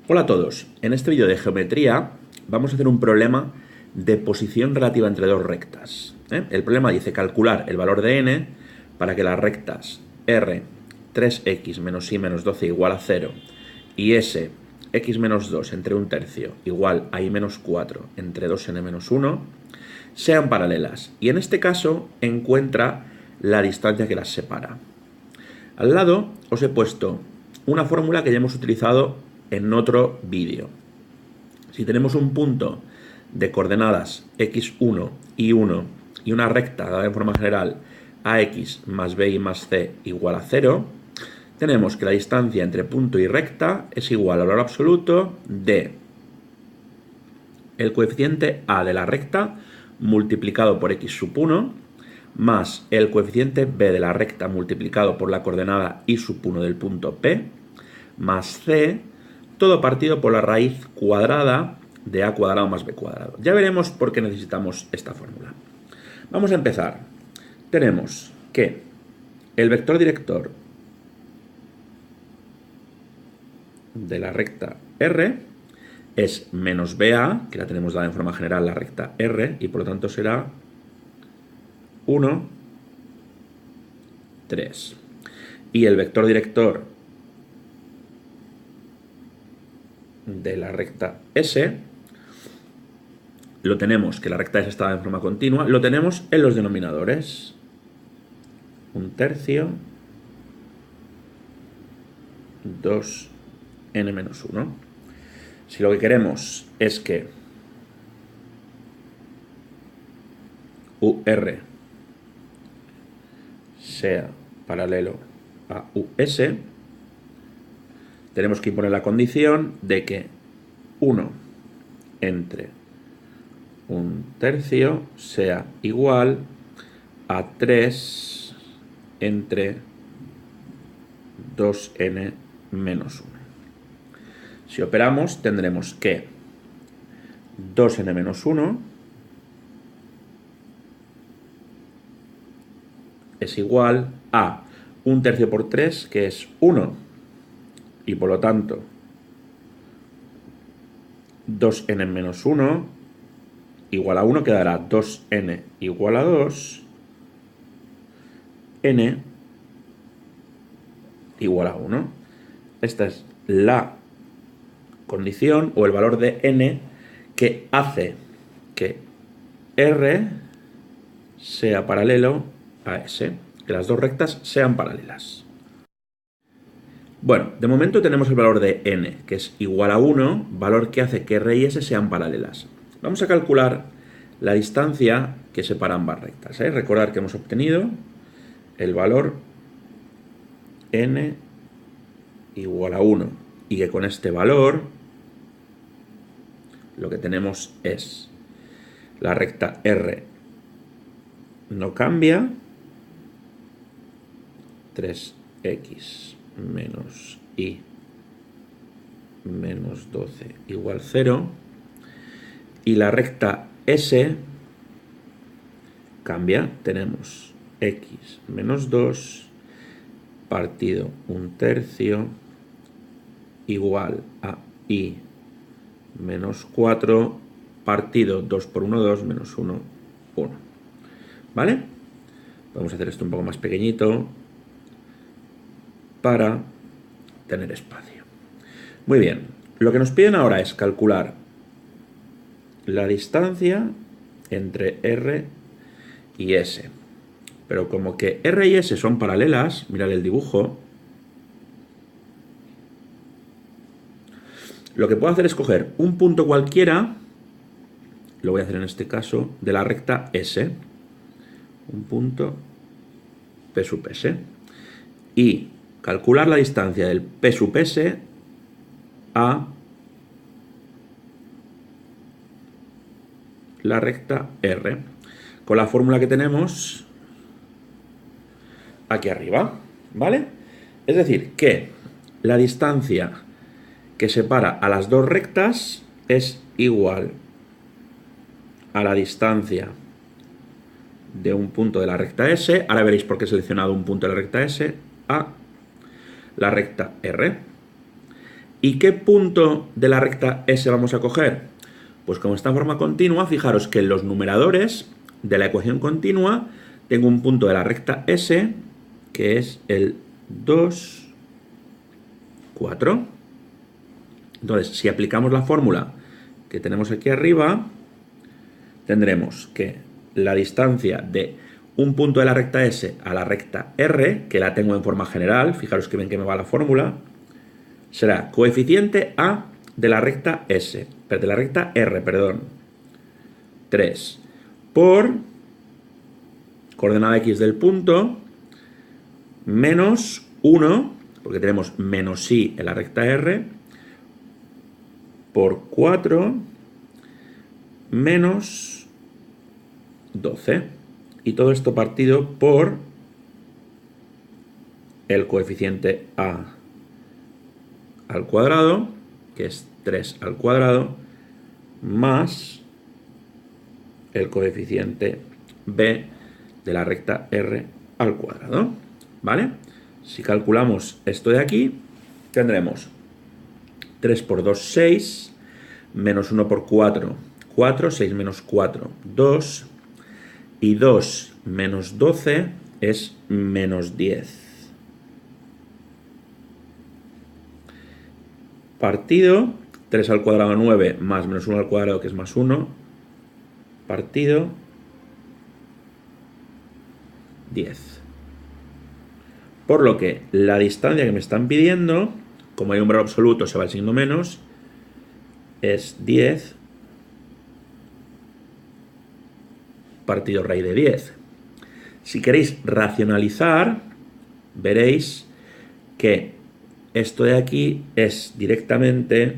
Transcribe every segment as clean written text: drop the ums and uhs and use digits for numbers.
Hola a todos, en este vídeo de geometría vamos a hacer un problema de posición relativa entre dos rectas. El problema dice calcular el valor de n para que las rectas r 3x menos y menos 12 igual a 0 y s x menos 2 entre 1/3 igual a y menos 4 entre 2n menos 1 sean paralelas, y en este caso encuentra la distancia que las separa. Al lado os he puesto una fórmula que ya hemos utilizado en otro vídeo. Si tenemos un punto de coordenadas x1, y1 y una recta dada en forma general ax más b y más c igual a 0, tenemos que la distancia entre punto y recta es igual al valor absoluto de el coeficiente a de la recta multiplicado por x sub 1 más el coeficiente b de la recta multiplicado por la coordenada y sub 1 del punto P más c, todo partido por la raíz cuadrada de a cuadrado más b cuadrado. Ya veremos por qué necesitamos esta fórmula. Vamos a empezar. Tenemos que el vector director de la recta R es menos BA, que la tenemos dada en forma general la recta R, y por lo tanto será 1, 3. Y el vector director de la recta S, lo tenemos, que la recta S está en forma continua, lo tenemos en los denominadores. 1/3, 2n menos 1. Si lo que queremos es que UR sea paralelo a US, tenemos que imponer la condición de que 1 entre 1/3 sea igual a 3 entre 2n menos 1. Si operamos, tendremos que 2n menos 1 es igual a 1/3 por 3, que es 1, y por lo tanto 2n menos 1 igual a 1, quedará 2n igual a 2, n igual a 1. Esta es la condición o el valor de n que hace que R sea paralelo a S, que las dos rectas sean paralelas. Bueno, de momento tenemos el valor de n, que es igual a 1, valor que hace que R y S sean paralelas. Vamos a calcular la distancia que separa ambas rectas. Recordar que hemos obtenido el valor n igual a 1 y que con este valor lo que tenemos es la recta R no cambia, 3x menos y menos 12 igual 0, y la recta S cambia, tenemos x menos 2 partido 1/3 igual a y menos 4 partido 2 por 1, 2, menos 1, 1. ¿Vale? Vamos a hacer esto un poco más pequeñito para tener espacio. Muy bien, lo que nos piden ahora es calcular la distancia entre R y S. Pero como que R y S son paralelas, mirad el dibujo, lo que puedo hacer es coger un punto cualquiera, lo voy a hacer en este caso, de la recta S, un punto P sub S, y calcular la distancia del P sub S a la recta R, con la fórmula que tenemos aquí arriba, ¿vale? Es decir, que la distancia que separa a las dos rectas es igual a la distancia de un punto de la recta S, ahora veréis por qué he seleccionado un punto de la recta S, a la recta R. ¿Y qué punto de la recta S vamos a coger? Pues como está en forma continua, fijaros que en los numeradores de la ecuación continua tengo un punto de la recta S, que es el 2, 4. Entonces, si aplicamos la fórmula que tenemos aquí arriba, tendremos que la distancia de un punto de la recta S a la recta R, que la tengo en forma general, fijaros que bien que me va la fórmula, será coeficiente A de la recta S, de la recta R, perdón, 3 por coordenada X del punto menos 1, porque tenemos menos I en la recta R, por 4 menos 12. Y todo esto partido por el coeficiente A al cuadrado, que es 3 al cuadrado, más el coeficiente B de la recta R al cuadrado. ¿Vale? Si calculamos esto de aquí, tendremos 3 por 2, 6, menos 1 por 4, 4, 6 menos 4, 2, y 2 menos 12 es menos 10. Partido, 3 al cuadrado 9 más menos 1 al cuadrado, que es más 1, partido 10. Por lo que la distancia que me están pidiendo, como hay un valor absoluto, se va el signo menos, es 10 partido raíz de 10. Si queréis racionalizar, veréis que esto de aquí es directamente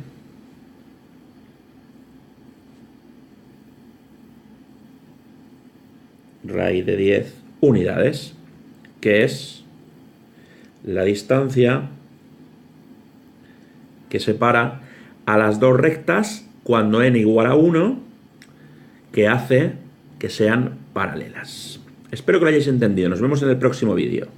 raíz de 10 unidades, que es la distancia que separa a las dos rectas cuando n igual a 1, que hace que sean paralelas. Espero que lo hayáis entendido. Nos vemos en el próximo vídeo.